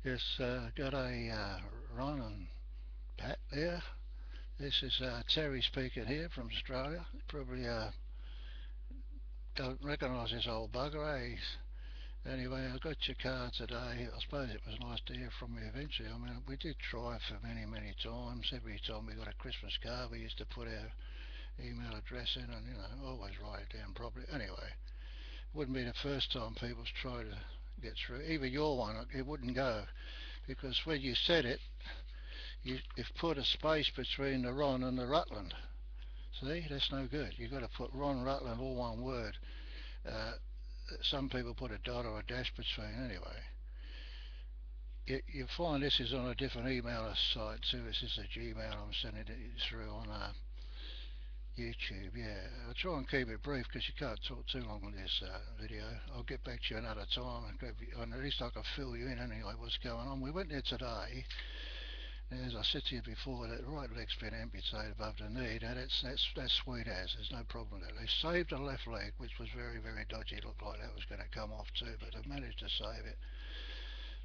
Yes, got a Ron and Pat there. This is Terry speaking here from Australia. Probably don't recognise this old bugger, eh? Anyway, I got your card today. I suppose it was nice to hear from you eventually. I mean, we did try for many, many times. Every time we got a Christmas card, we used to put our email address in and, always write it down properly. Anyway, it wouldn't be the first time people's tried to get through. Even your one, it wouldn't go because when you said it, you've put a space between the Ron and the Rutland. See, that's no good. You've got to put Ron Rutland all one word. Uh, some people put a dot or a dash between. Anyway, you find this is on a different email site too. This is a Gmail I'm sending it through on YouTube. Yeah, I'll try and keep it brief because you can't talk too long on this video. I'll get back to you another time and at least I can fill you in anyway what's going on. We went there today. As I said to you before, that right leg's been amputated above the knee. Now that's sweet as. There's no problem with that. They saved the left leg, which was very, very dodgy. It looked like that was going to come off too, but they've managed to save it.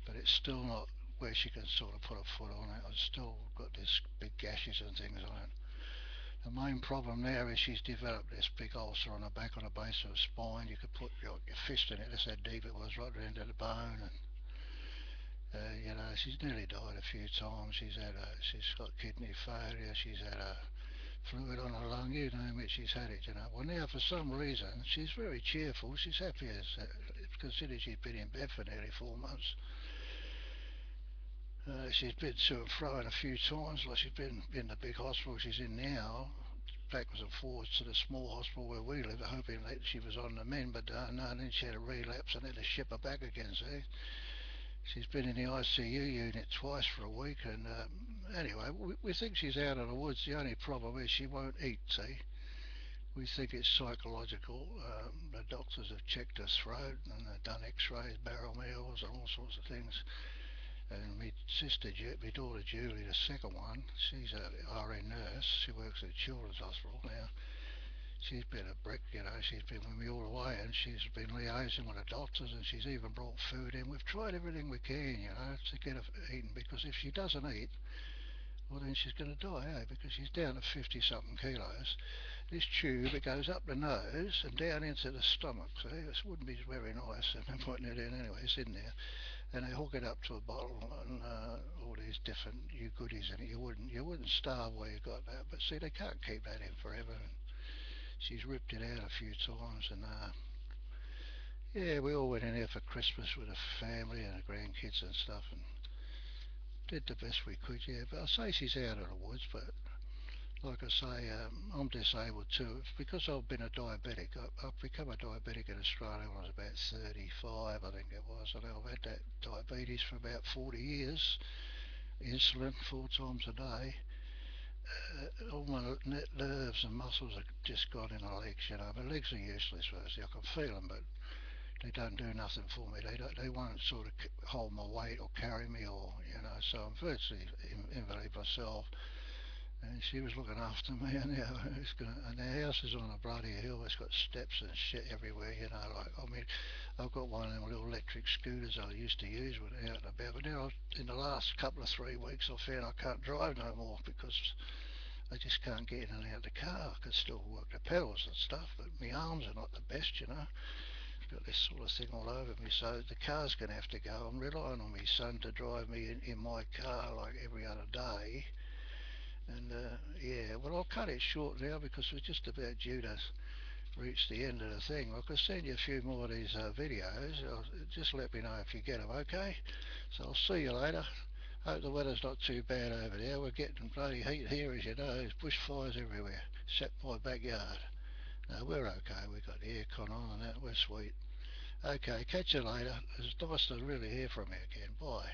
But it's still not where she can sort of put a foot on it. It's still got this big gashes and things on it. The main problem there is she's developed this big ulcer on the back on the base of her spine. You could put your fist in it. That's how deep it was, right into the bone. And she's nearly died a few times. She's got kidney failure. She's had a fluid on her lung. You name it, she's had it. Well, now for some reason she's very cheerful. She's happy as considering she's been in bed for nearly 4 months. She's been to and fro a few times. Like she's been in the big hospital she's in now, backwards and forwards to the small hospital where we live, hoping that she was on the mend. But no, then she had a relapse and had to ship her back again. See. She's been in the ICU unit twice for a week, and anyway, we think she's out of the woods. The only problem is she won't eat. See, we think it's psychological. The doctors have checked her throat and they've done X-rays, barrel meals, and all sorts of things. And my daughter Julie, the second one, she's a RN nurse. She works at Children's Hospital now. She's been a brick, she's been with me all the way and she's been liaising with the doctors and she's even brought food in. We've tried everything we can, to get her eating because if she doesn't eat, well then she's going to die, because she's down to 50 something kilos. This tube, it goes up the nose and down into the stomach, see, this wouldn't be very nice and they're putting it in anyway, it's in there. And they hook it up to a bottle and all these different goodies in it. You wouldn't starve where you got that, but see they can't keep that in forever. And she's ripped it out a few times, and yeah, we all went in there for Christmas with the family and the grandkids and stuff, and did the best we could. Yeah, but I say she's out of the woods, but like I say, I'm disabled too. Because I've been a diabetic. I've become a diabetic in Australia when I was about 35, I think it was, and I've had that diabetes for about 40 years. Insulin 4 times a day. All my nerves and muscles are just gone in my legs. My legs are useless firstly. I can feel them, but they don't do nothing for me. They won't sort of hold my weight or carry me, or so I'm virtually invalid myself. And she was looking after me, and and the house is on a bloody hill. It's got steps and shit everywhere. Like I mean, I've got one of them little electric scooters I used to use when out and about. But now, in the last couple of 3 weeks, I found I can't drive no more because I just can't get in and out of the car. I can still work the pedals and stuff, but my arms are not the best. Got this sort of thing all over me, so the car's going to have to go. I'm relying on my son to drive me in my car like every other day. And yeah, well, I'll cut it short now because we're just about due to reach the end of the thing. I can send you a few more of these videos. Just let me know if you get them, okay? So I'll see you later. Hope the weather's not too bad over there. We're getting bloody heat here, as you know. There's bushfires everywhere, except my backyard. No, we're okay. We've got the aircon on and that. We're sweet. Okay, catch you later. It's nice to really hear from you again. Bye.